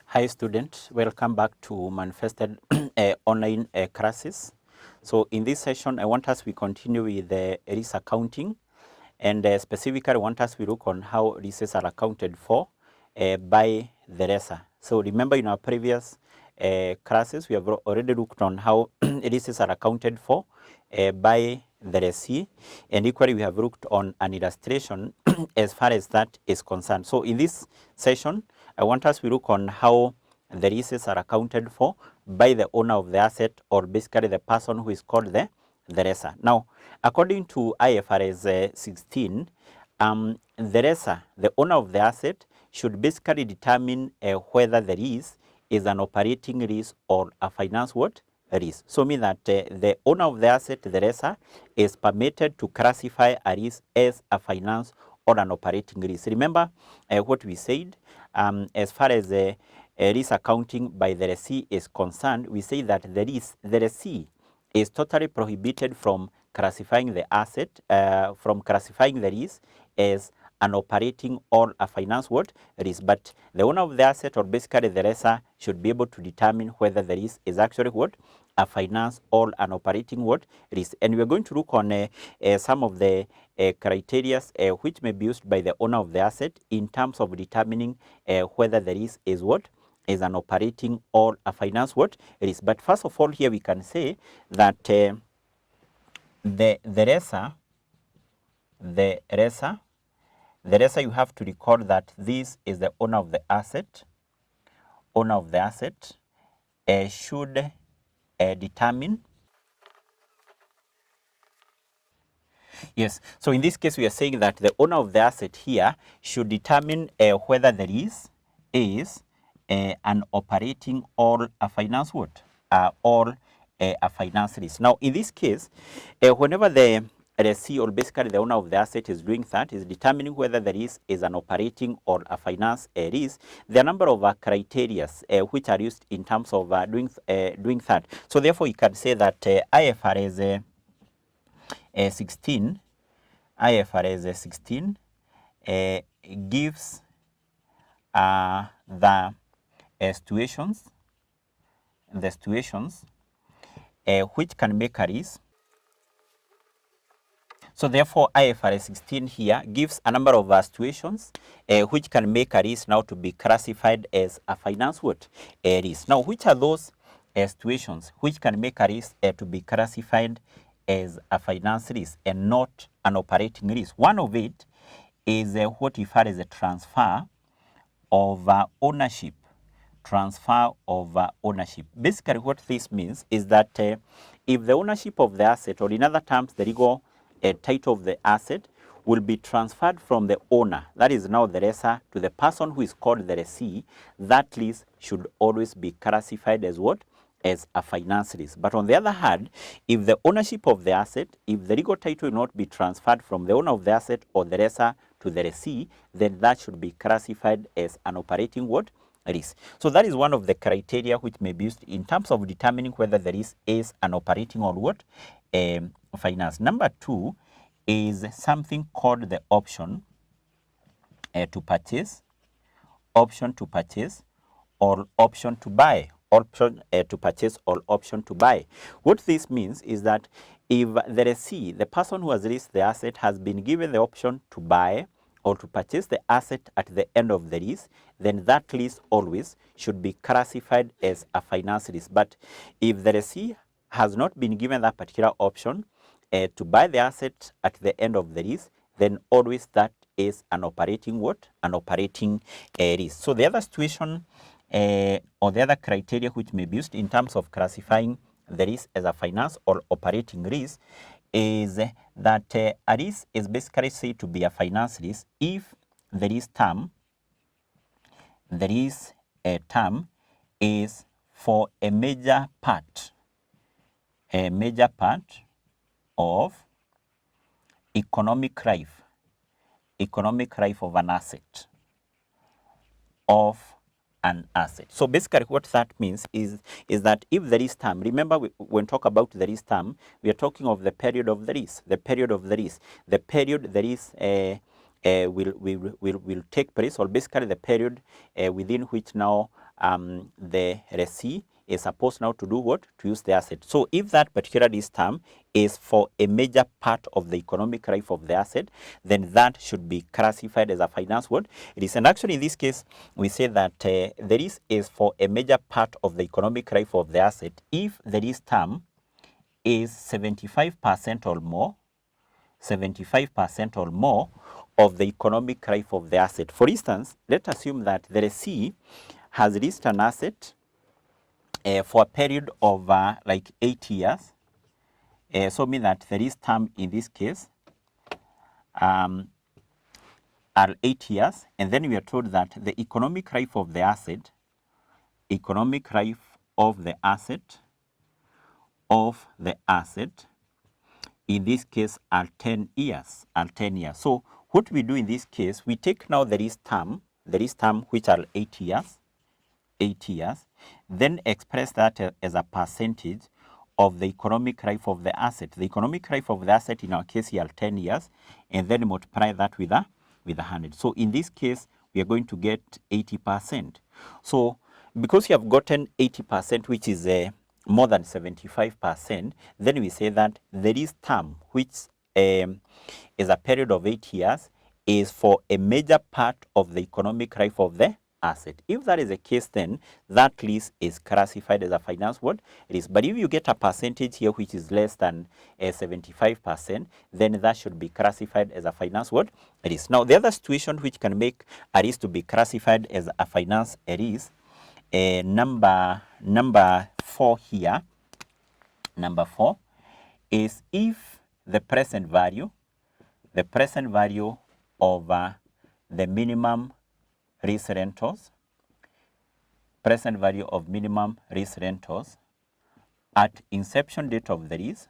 Hi students, welcome back to Manifested online classes. So in this session, I want us we continue with the lease accounting, and specifically I want us we look on how leases are accounted for by the lessor. So remember in our previous classes, we have already looked on how leases are accounted for by the lessee, and equally we have looked on an illustration as far as that is concerned. So in this session, I want us to look on how the leases are accounted for by the owner of the asset, or basically the person who is called the lessor. Now, according to IFRS 16, the lessor, the owner of the asset, should basically determine whether the lease is an operating lease or a finance what? Lease. So mean that the owner of the asset, the lessor, is permitted to classify a lease as a finance or an operating lease. Remember what we said as far as lease accounting by the lessee is concerned. We say that the lessee is totally prohibited from classifying the asset, from classifying the lease as an operating or a finance what? Lease. But the owner of the asset, or basically the lessor, should be able to determine whether the lease is actually what? A finance or an operating what? Lease. And we're going to look on some of the criteria which may be used by the owner of the asset in terms of determining whether the lease is what? Is an operating or a finance what? Lease. But first of all, here we can say that the lessor, you have to record that this is the owner of the asset. Owner of the asset should determine. Yes, so in this case, we are saying that the owner of the asset here should determine whether the lease is an operating or a finance what? Or a finance lease. Now, in this case, whenever the lessee, or basically the owner of the asset, is doing that, is determining whether the lease is an operating or a finance lease, there are a number of criteria which are used in terms of doing that. So therefore, you can say that IFRS 16 gives the situations which can make a lease. So therefore, IFRS 16 here gives a number of situations which can make a lease now to be classified as a finance what? A lease. Now, which are those situations which can make a lease to be classified as a finance lease and not an operating lease? One of it is what we refer as a transfer of ownership. Transfer of ownership. Basically, what this means is that if the ownership of the asset, or in other terms, the legal title of the asset, will be transferred from the owner, that is now the lessor, to the person who is called the lessee, that lease should always be classified as what? As a finance lease. But on the other hand, if the ownership of the asset, if the legal title will not be transferred from the owner of the asset or the lessor to the lessee, then that should be classified as an operating what? Lease. So that is one of the criteria which may be used in terms of determining whether the lease is an operating or what? Finance. Number two is something called the option to purchase, option to purchase, or option to buy. Option to purchase or option to buy. What this means is that if the lessee, the person who has leased the asset, has been given the option to buy or to purchase the asset at the end of the lease, then that lease always should be classified as a finance lease. But if the lessee has not been given that particular option to buy the asset at the end of the lease, then always that is an operating what? An operating lease. So the other situation or the other criteria which may be used in terms of classifying the lease as a finance or operating lease is that a lease is basically said to be a finance lease if the lease term is for a major part of economic life of an asset, So basically what that means is that if the lease term, remember when talk about the lease term, we are talking of the period of the lease, the period the lease will take place, or basically the period within which now the lessee is supposed now to do what? To use the asset. So if that particular lease term is for a major part of the economic life of the asset, then that should be classified as a finance what? It is. And actually in this case, we say that the lease is for a major part of the economic life of the asset if the lease term is 75% or more, 75% or more of the economic life of the asset. For instance, let's assume that the lessee has leased an asset for a period of like 8 years. So mean that the lease term in this case are 8 years, and then we are told that the economic life of the asset, in this case are 10 years, So what we do in this case, we take now the lease term which are 8 years, then express that as a percentage of the economic life of the asset. The economic life of the asset in our case here are 10 years, and then multiply that with 100. So in this case, we are going to get 80%. So because you have gotten 80%, which is more than 75%, then we say that the lease term, which is a period of 8 years, is for a major part of the economic life of the asset. If that is the case, then that lease is classified as a finance what? It is. But if you get a percentage here which is less than 75%, then that should be classified as a finance what? It is. Now, the other situation which can make a lease to be classified as a finance lease, number 4 here, number 4 is if the present value of the minimum lease rentals, at inception date of the lease,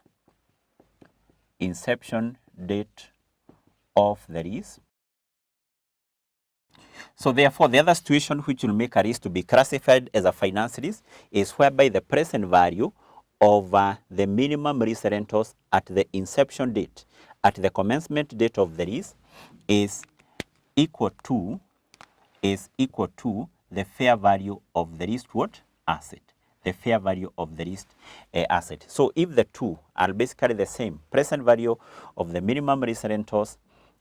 So therefore, the other situation which will make a lease to be classified as a finance lease is whereby the present value of the minimum lease rentals at the inception date, at the commencement date of the lease, is equal to the fair value of the leased what? Asset. The fair value of the leased asset. So if the two are basically the same, present value of the minimum lease rentals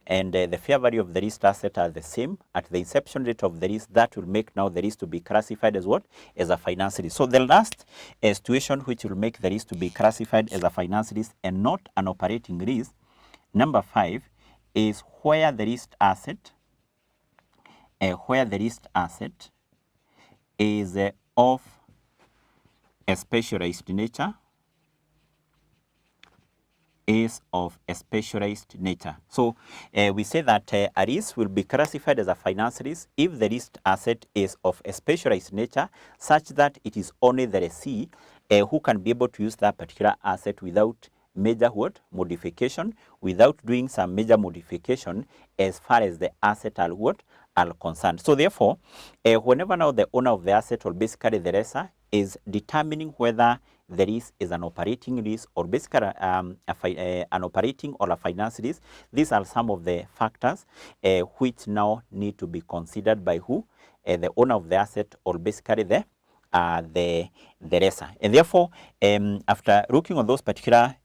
and the fair value of the leased asset are the same at the inception date of the lease, that will make now the lease to be classified as what? As a finance lease. So the last situation which will make the lease to be classified as a finance lease and not an operating lease, number 5, is where the leased asset is of a specialized nature, So we say that a lease will be classified as a finance lease if the leased asset is of a specialized nature, such that it is only the lessee who can be able to use that particular asset without major what? Modification, without doing some major modification as far as the asset are what? Are concerned. So therefore, whenever now the owner of the asset, or basically the lessor, is determining whether the lease is an operating lease or basically an operating or a finance lease, these are some of the factors which now need to be considered by who? The owner of the asset, or basically the lessor. And therefore, after looking on those particular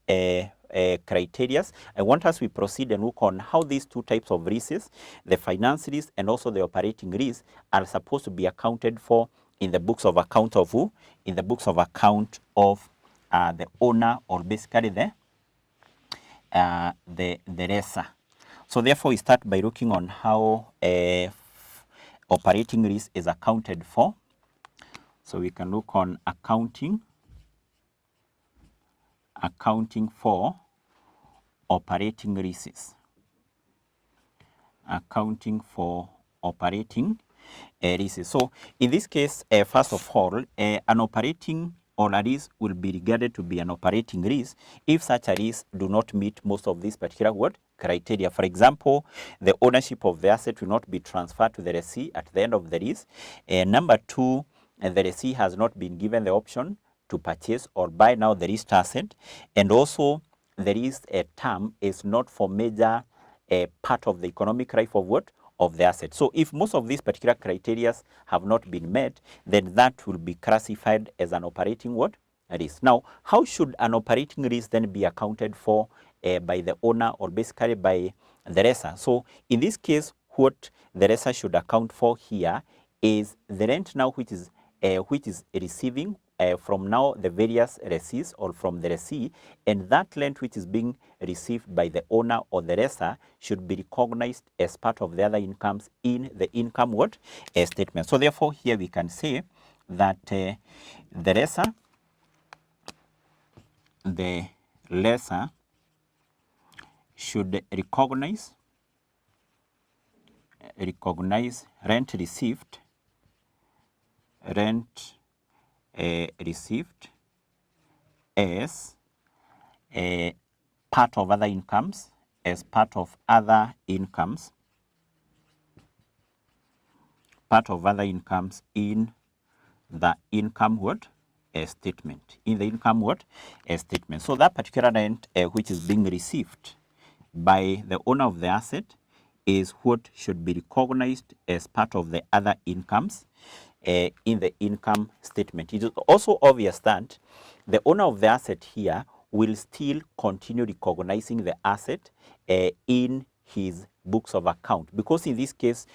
criteria, I want us to proceed and look on how these two types of leases, the finance lease and also the operating lease, are supposed to be accounted for in the books of account of who? In the books of account of the owner, or basically the lessor. So therefore, we start by looking on how operating lease is accounted for. So we can look on accounting for operating leases. So in this case, first of all, an operating or a lease will be regarded to be an operating lease if such a lease do not meet most of these particular criteria. For example, the ownership of the asset will not be transferred to the lessee at the end of the lease. Number 2, the lessee has not been given the option to purchase or buy now the leased asset, and also the lease term is not for major a part of the economic life of what? Of the asset. So if most of these particular criteria have not been met, then that will be classified as an operating what? Risk. Now, how should an operating risk then be accounted for by the owner or basically by the lessor? So in this case, what the lessor should account for here is the rent now which is receiving from now the various lessees or from the lessee, and that rent which is being received by the owner or the lessor should be recognized as part of the other incomes in the income what? Statement. So therefore here we can say that the lessor should recognize rent received as a part of other incomes, in the income what? Statement. So that particular rent which is being received by the owner of the asset is what should be recognized as part of the other incomes in the income statement. It is also obvious that the owner of the asset here will still continue recognizing the asset in his books of account, because in this case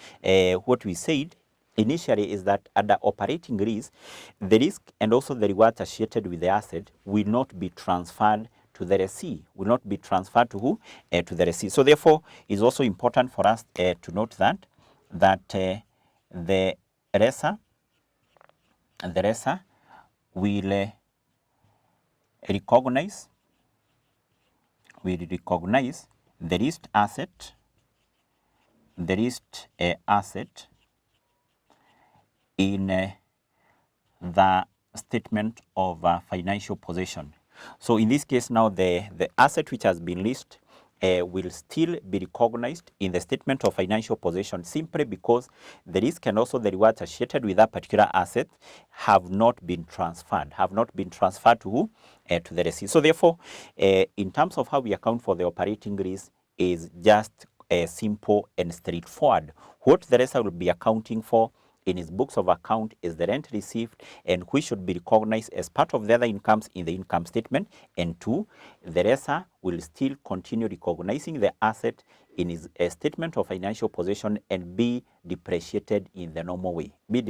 what we said initially is that under operating risk, the risk and also the rewards associated with the asset will not be transferred to the lessee, to who? To the lessee. So therefore, it's also important for us to note that the lessor will recognize the leased asset in the statement of financial possession. So in this case now, the asset which has been leased will still be recognized in the statement of financial possession, simply because the risk and also the rewards associated with that particular asset have not been transferred to who? To the lessee. So therefore, in terms of how we account for the operating risk is just simple and straightforward. What the lessor will be accounting for in his books of account is the rent received, and which should be recognized as part of the other incomes in the income statement. And two, the lessor will still continue recognizing the asset in his statement of financial possession and be depreciated in the normal way. In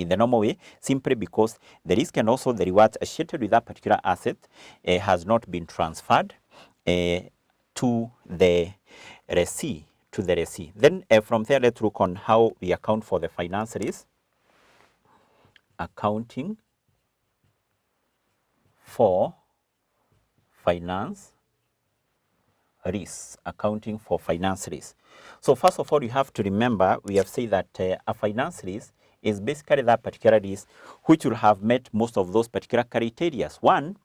the normal way, simply because the risk and also the rewards associated with that particular asset has not been transferred to the lessee. Then from there, let's look on how we account for the finance risk. Accounting for finance risk. So first of all, you have to remember, we have said that a finance risk is basically that particular risk which will have met most of those particular criteria. One,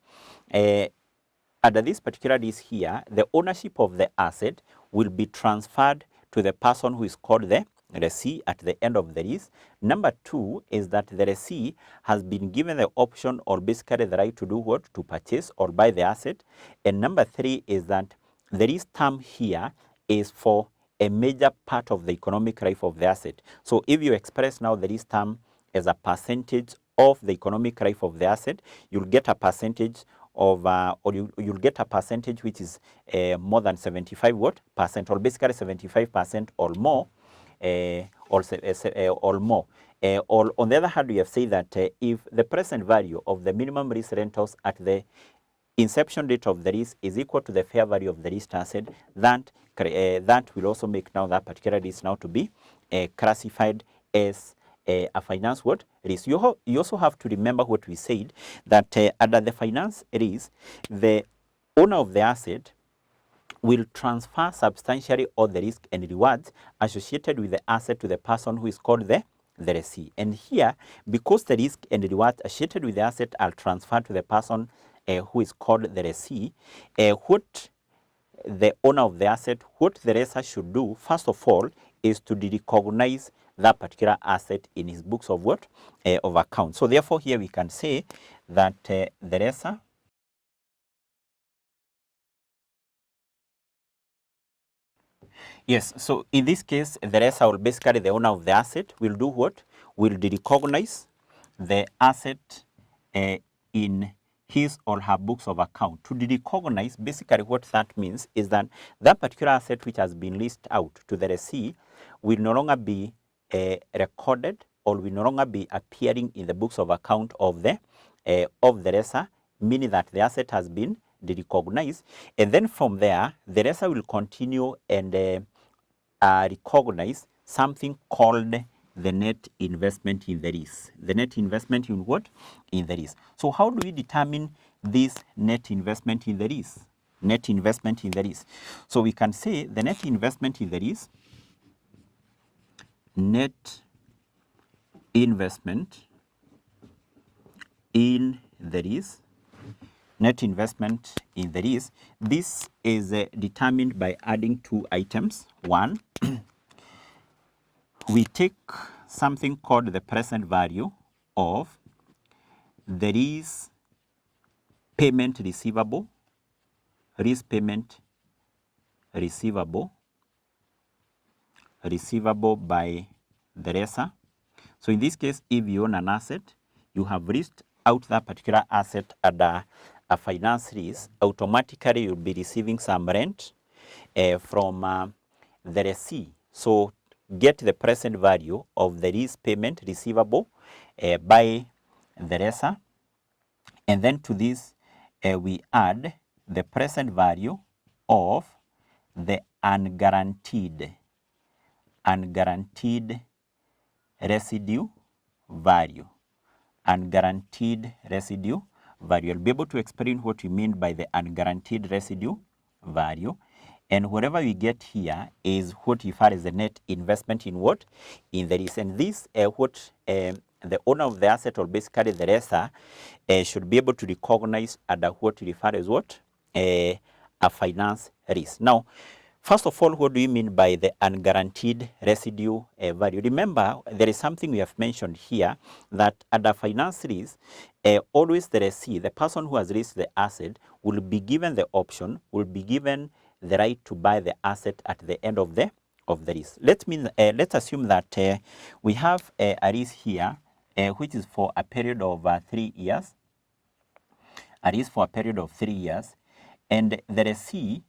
under this particular risk here, the ownership of the asset will be transferred to the person who is called the lessee at the end of the lease. Number two is that the lessee has been given the option or basically the right to do what? To purchase or buy the asset. And number three is that the lease term here is for a major part of the economic life of the asset. So if you express now the lease term as a percentage of the economic life of the asset, you'll get a percentage of you'll get a percentage which is more than 75% or basically 75% or more, or more. Or on the other hand, we have said that if the present value of the minimum lease rentals at the inception date of the lease is equal to the fair value of the leased asset, that will also make now that particular lease now to be classified as a finance what? Risk. You also have to remember what we said, that under the finance risk, the owner of the asset will transfer substantially all the risk and rewards associated with the asset to the person who is called the lessee. And here, because the risk and rewards associated with the asset are transferred to the person who is called the lessee, what the owner of the asset, what the lessor should do, first of all, is to recognize that particular asset in his books of what? Of account. So therefore, here we can say that the lessor Yes, so in this case, the lessor will basically, the owner of the asset will do what? Will recognize the asset in his or her books of account. To recognize, basically what that means is that that particular asset which has been leased out to the lessee will no longer be recorded or will no longer be appearing in the books of account of the lessor, meaning that the asset has been recognized. And then from there, the lessor will continue and recognize something called the net investment in the lease. The net investment in what? In the lease. So how do we determine this net investment in the lease? Net investment in the lease. So we can say the net investment in the lease, net investment in the lease, net investment in the lease. This is determined by adding two items. One, we take something called the present value of the lease payment receivable, lease payment receivable by the lessor. So in this case, if you own an asset, you have leased out that particular asset under a finance lease, automatically you'll be receiving some rent from the lessee. So get the present value of the lease payment receivable by the lessor, and then to this we add the present value of the unguaranteed residue value. Unguaranteed residue value. I'll be able to explain what we mean by the unguaranteed residue value. And whatever we get here is what we refer as the net investment in what? In the lease. And this what the owner of the asset, or basically the lessor, should be able to recognize under what we refer as what? A finance lease. Now, first of all, what do you mean by the unguaranteed residue value? Remember, there is something we have mentioned here, that under finance lease, always the lessee, the person who has leased the asset, will be given the option, will be given the right to buy the asset at the end of the lease. Let's assume that we have a lease here, which is for a period of 3 years. A lease for a period of 3 years, and the lessee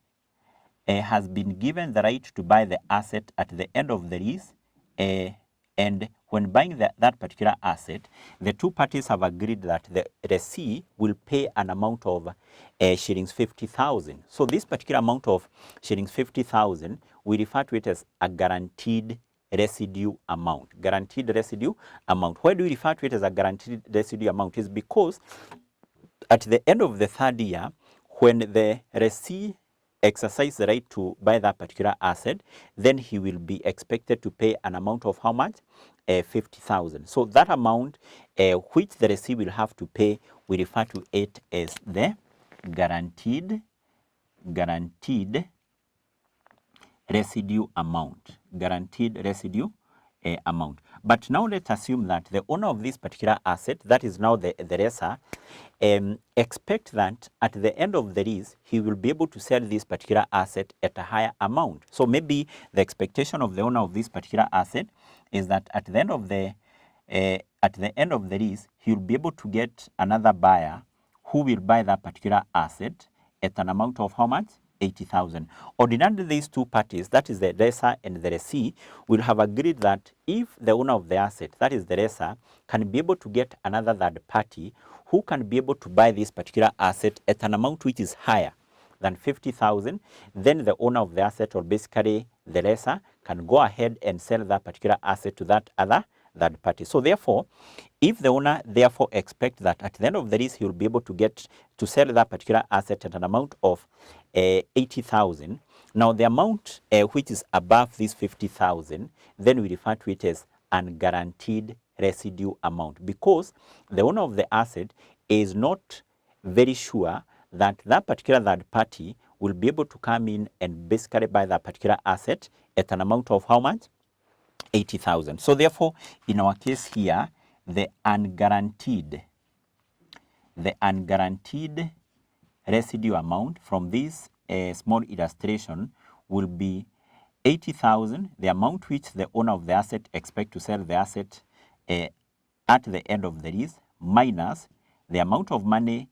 has been given the right to buy the asset at the end of the lease, and when buying that particular asset, the two parties have agreed that the lessee will pay an amount of shillings 50,000. So this particular amount of shillings 50,000, we refer to it as a guaranteed residue amount. Guaranteed residue amount. Why do we refer to it as a guaranteed residue amount? Is because at the end of the 3rd year, when the lessee exercise the right to buy that particular asset, then he will be expected to pay an amount of how much? 50,000. So that amount which the lessee will have to pay, we refer to it as the guaranteed residue amount. Guaranteed residue amount. But now let's assume that the owner of this particular asset, that is now the lessor, expect that at the end of the lease, he will be able to sell this particular asset at a higher amount. So maybe the expectation of the owner of this particular asset is that at the end of the lease, he will be able to get another buyer who will buy that particular asset at an amount of how much? 80,000. Ordinarily, these two parties, that is the lessor and the lessee, will have agreed that if the owner of the asset, that is the lessor, can be able to get another third party who can be able to buy this particular asset at an amount which is higher than 50,000, then the owner of the asset, or basically the lessor, can go ahead and sell that particular asset to that other third party. So therefore, if the owner therefore expects that at the end of the lease he will be able to get to sell that particular asset at an amount of 80,000, now the amount which is above this 50,000, then we refer to it as unguaranteed residue amount, because the owner of the asset is not very sure that that particular third party will be able to come in and basically buy that particular asset at an amount of how much? 80,000. So therefore, in our case here, the unguaranteed residue amount from this small illustration will be 80,000, the amount which the owner of the asset expect to sell the asset at the end of the lease, minus the amount of money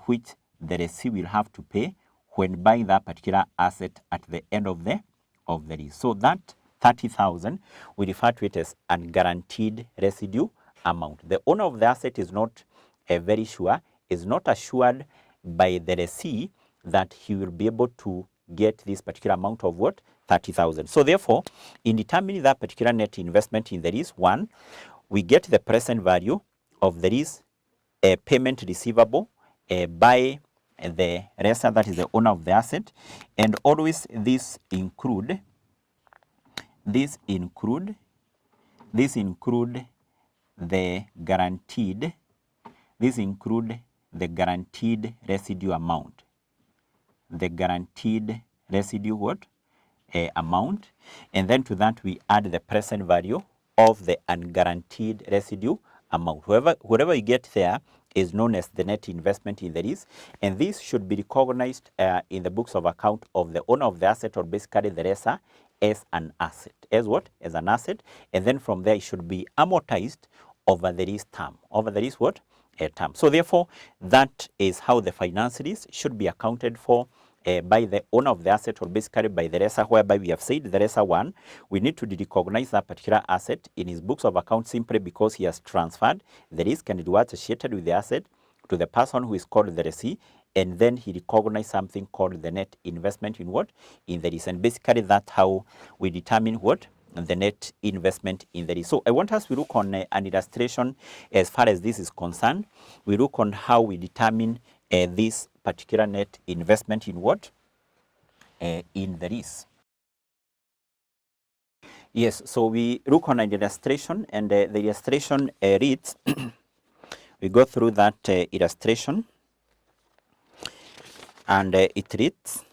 which the lessee will have to pay when buying that particular asset at the end of the lease. So that 30,000, we refer to it as unguaranteed residue amount. The owner of the asset is not very sure, is not assured by the lessee that he will be able to get this particular amount of what? 30,000. So therefore, in determining that particular net investment in the lease, one, we get the present value of the lease payment receivable by the lessor, that is the owner of the asset, and always this include the guaranteed residue amount, the guaranteed residue what? Amount, and then to that we add the present value of the unguaranteed residue amount. Whatever you get there is known as the net investment in the lease, and this should be recognized in the books of account of the owner of the asset, or basically the lessor, as an asset. As what? As an asset, and then from there it should be amortized over the lease term. Over the lease what? A term. So therefore, that is how the finance lease should be accounted for by the owner of the asset, or basically by the lessor, whereby we have said the lessor one, we need to recognize that particular asset in his books of account simply because he has transferred the risk and rewards associated with the asset to the person who is called the lessee, and then he recognized something called the net investment in what? In the lease. And basically that's how we determine what? The net investment in the lease. So I want us to look on an illustration as far as this is concerned. We look on how we determine this particular net investment in what? In the lease. Yes, so we look on an illustration, and the illustration reads, we go through that illustration, and it reads,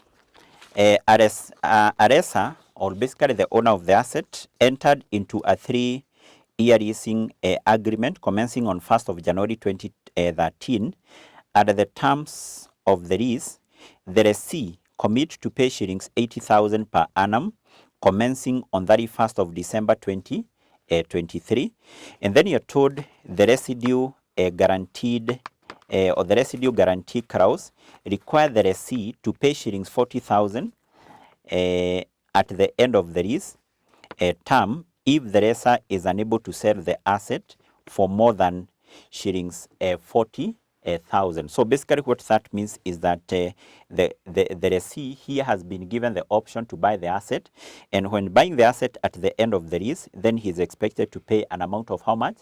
Aresa, or basically the owner of the asset, entered into a 3-year leasing agreement commencing on 1st of January 2013. At the terms of the lease, the lessee commit to pay shillings 80,000 per annum commencing on 31st of December 2023, and then you're told the residue guaranteed or the residue guarantee clause require the lessee to pay shillings 40,000 at the end of the lease term if the lessor is unable to sell the asset for more than shillings 40,000. So basically what that means is that the lessee here has been given the option to buy the asset, and when buying the asset at the end of the lease, then he is expected to pay an amount of how much?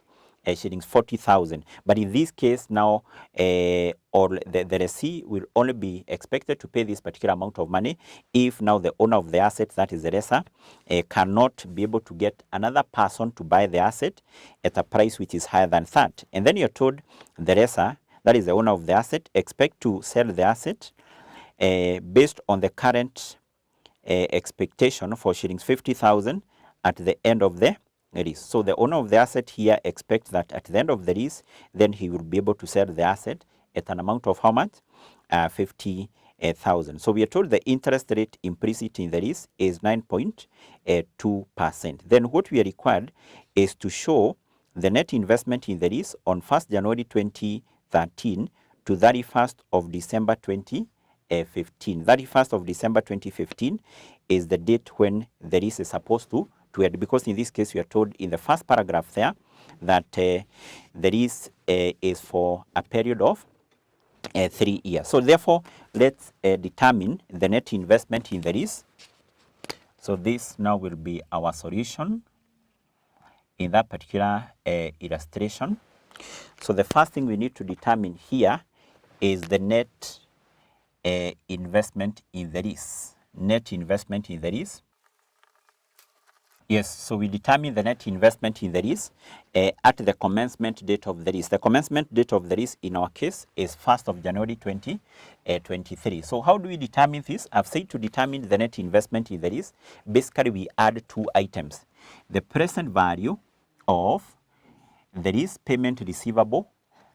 Shillings 40,000. But in this case now, or the lessee will only be expected to pay this particular amount of money if now the owner of the asset, that is the lessor, cannot be able to get another person to buy the asset at a price which is higher than that. And then you're told the lessor, that is the owner of the asset, expect to sell the asset based on the current expectation for shillings 50,000 at the end of the lease. So the owner of the asset here expects that at the end of the lease, then he will be able to sell the asset at an amount of how much? 50,000. So we are told the interest rate implicit in the lease is 9.2%. Then what we are required is to show the net investment in the lease on 1st January 2013 to 31st of December 2015. 31st of December 2015 is the date when the lease is supposed to end, because in this case we are told in the first paragraph there that the lease is for a period of 3 years. So therefore, let's determine the net investment in the lease. So this now will be our solution in that particular illustration. So the first thing we need to determine here is the net investment in the lease. Net investment in the lease. Yes, so we determine the net investment in the lease at the commencement date of the lease. The commencement date of the lease in our case is 1st of January 2023. So how do we determine this? I've said to determine the net investment in the lease, basically we add 2 items. The present value of the lease payment receivable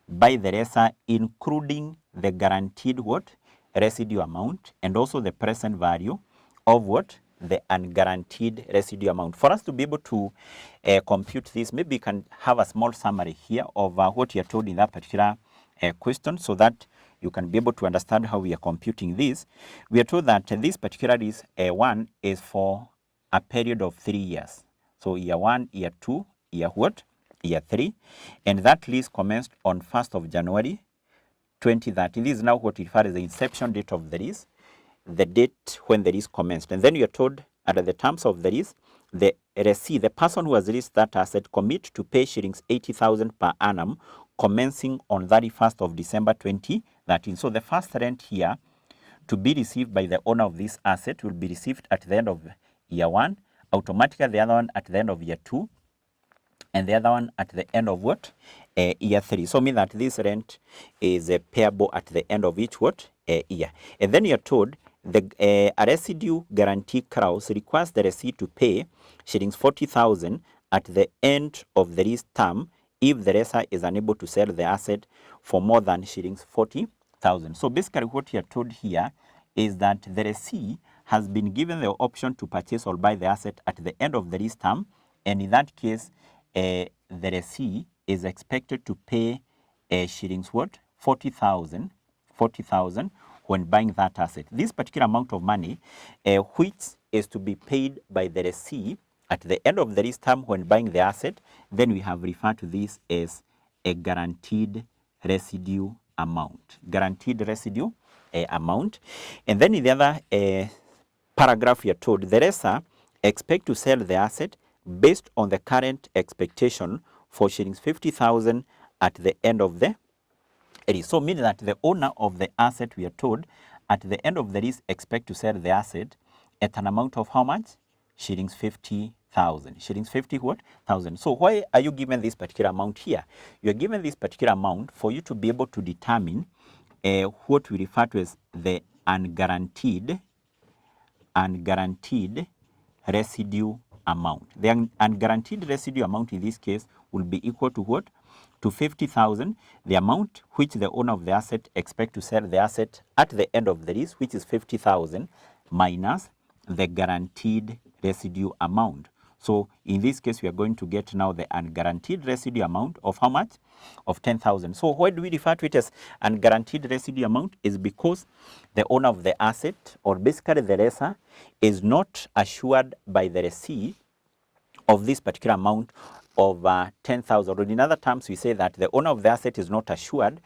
by the lessor, including the guaranteed what? Residue amount, and also the present value of what? the unguaranteed residue amount. For us to be able to compute this, maybe you can have a small summary here of what you are told in that particular question, so that you can be able to understand how we are computing this. We are told that this particular lease one is for a period of 3 years. So year 1, year 2, year what? Year 3. And that lease commenced on 1st of January 2030. This is now what we refer as the inception date of the lease, the date when the lease commenced. And then you are told under the terms of the lease, the lessee, the person who has leased that asset, commit to pay shillings 80,000 per annum commencing on 31st of December 2013. So the first rent here to be received by the owner of this asset will be received at the end of year 1, automatically the other one at the end of year 2, and the other one at the end of what? Year 3. So mean that this rent is payable at the end of each what? Year. And then you're told the a residue guarantee clause requires the lessee to pay shillings 40,000 at the end of the lease term if the lessor is unable to sell the asset for more than shillings 40,000. So basically what you're told here is that the lessee has been given the option to purchase or buy the asset at the end of the lease term, and in that case the lessee is expected to pay shillings what? 40,000 when buying that asset. This particular amount of money which is to be paid by the lessee at the end of the lease term when buying the asset, then we have referred to this as a guaranteed residue amount. Guaranteed residue amount. And then in the other paragraph, you're told the lessor expect to sell the asset based on the current expectation for shillings 50,000 at the end of the lease. So meaning that the owner of the asset, we are told, at the end of the lease expect to sell the asset at an amount of how much? Shillings 50,000. Shillings 50 what? Thousand. So why are you given this particular amount here? You are given this particular amount for you to be able to determine what we refer to as the unguaranteed residue amount. The unguaranteed residue amount in this case will be equal to what? To 50,000, the amount which the owner of the asset expect to sell the asset at the end of the lease, which is 50,000, minus the guaranteed residue amount. So in this case, we are going to get now the unguaranteed residue amount of how much? Of 10,000. So why do we refer to it as unguaranteed residue amount? Is because the owner of the asset, or basically the lessor, is not assured by the lessee of this particular amount of 10,000. Or in other terms, we say that the owner of the asset is not assured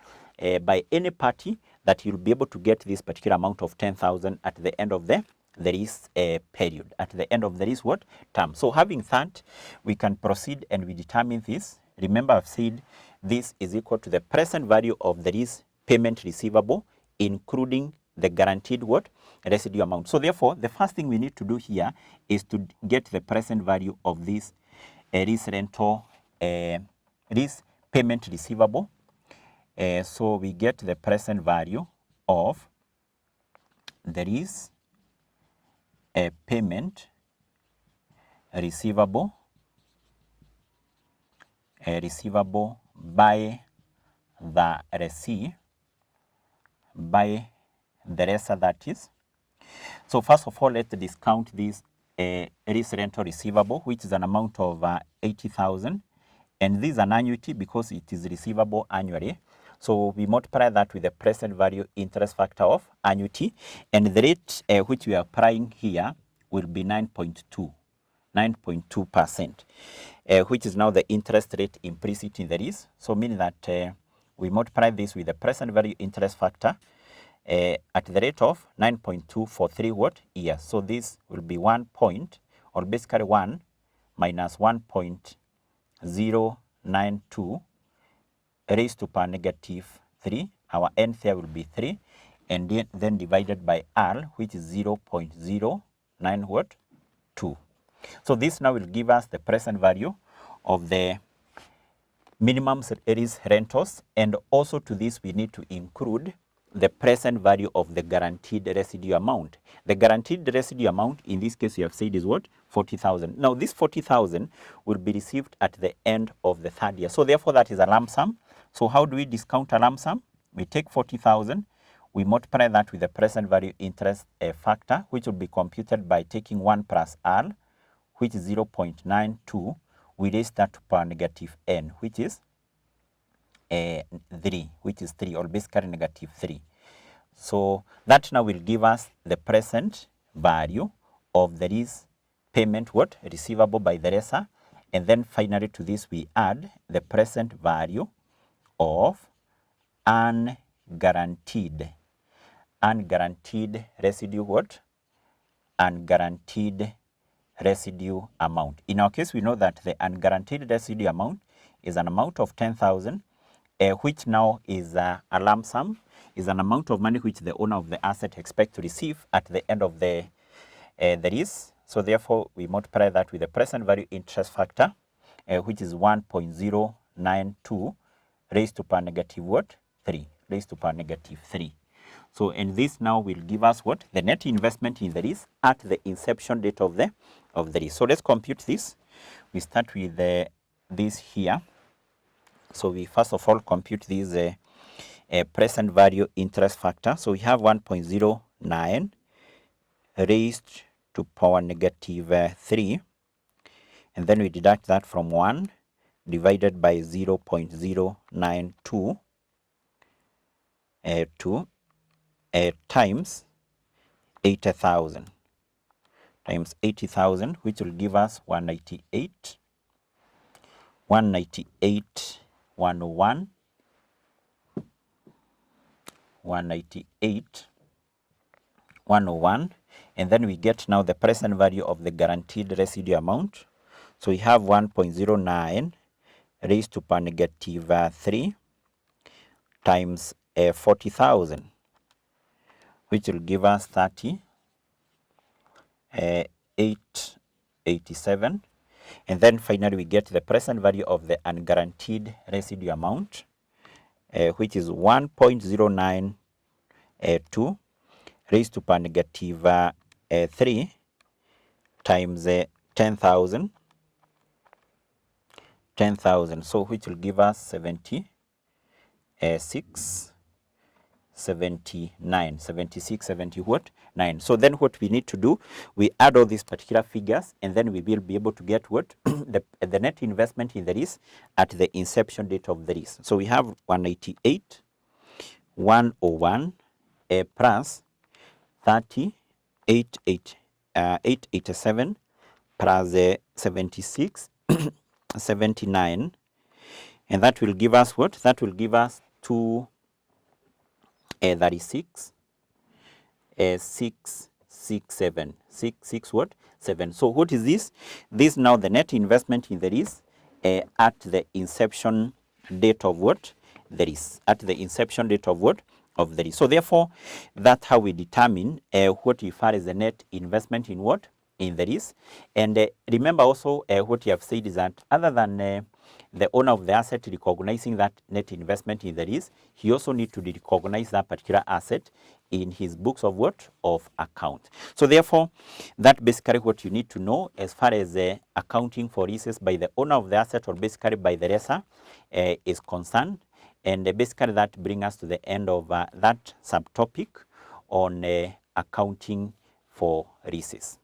by any party that he will be able to get this particular amount of 10,000 at the end of the lease period, at the end of the lease what? Term. So having that, we can proceed and we determine this. Remember, I've said this is equal to the present value of the lease payment receivable, including the guaranteed what? Residue amount. So therefore, the first thing we need to do here is to get the present value of this lease rental, lease payment receivable. So we get the present value of the lease payment receivable by the lessee, by the lessor, that is. So first of all, let's discount this lease rental receivable, which is an amount of 80,000, and this is an annuity because it is receivable annually. So we multiply that with the present value interest factor of annuity, and the rate which we are applying here will be 9.2%, which is now the interest rate implicit in the lease. So meaning that we multiply this with the present value interest factor at the rate of 9.2 for 3 what? Years. So this will be 1 point, or basically 1 minus 1.092 raised to power negative 3. Our nth here will be 3, and then divided by R, which is 0.09 what? 2. So this now will give us the present value of the minimum lease rentals, and also to this we need to include the present value of the guaranteed residue amount. The guaranteed residue amount in this case we have said is what? 40,000. Now this 40,000 will be received at the end of the 3rd year. So therefore that is a lump sum. So how do we discount a lump sum? We take 40,000, we multiply that with the present value interest factor, which will be computed by taking 1 plus r, which is 0.92. We raise that to power negative n, which is 3, or basically negative 3. So that now will give us the present value of the lease payment receivable by the lessor, and then finally to this we add the present value of unguaranteed residue unguaranteed residue amount. In our case, we know that the unguaranteed residue amount is an amount of 10,000, which now is a lump sum, is an amount of money which the owner of the asset expects to receive at the end of the lease. So therefore, we multiply that with the present value interest factor, which is 1.092 raised to power negative 3, raised to power negative 3. So, and this now will give us the net investment in the lease at the inception date of the lease. So let's compute this. We start with this here. So we first of all compute this present value interest factor. So we have 1.09 raised to power negative 3, and then we deduct that from 1 divided by 0.092 times 80,000 times 80,000, which will give us 198, 198, 101, 198, 101, and then we get now the present value of the guaranteed residue amount. So we have 1.09 raised to power negative 3 times 40,000, which will give us 887, and then finally we get the present value of the unguaranteed residue amount, which is 1.092 raised to power negative 3 times 10,000, so which will give us 76, 79, 76, 70 what? 9. So then what we need to do, we add all these particular figures, and then we will be able to get the net investment in the lease at the inception date of the lease. So we have 188, 101 plus 30, 887 plus 76, 79, and that will give us what? That will give us 36, 667, 7. So what is this? This now the net investment in the lease at the inception date of the lease, at the inception date of of the lease. So therefore, that's how we determine what we refer as the net investment in in the lease. And remember also what you have said is that other than the owner of the asset recognizing that net investment in the lease, he also needs to recognize that particular asset in his books of of account. So therefore, that basically what you need to know as far as accounting for leases by the owner of the asset or basically by the lessor is concerned. And basically that brings us to the end of that subtopic on accounting for leases.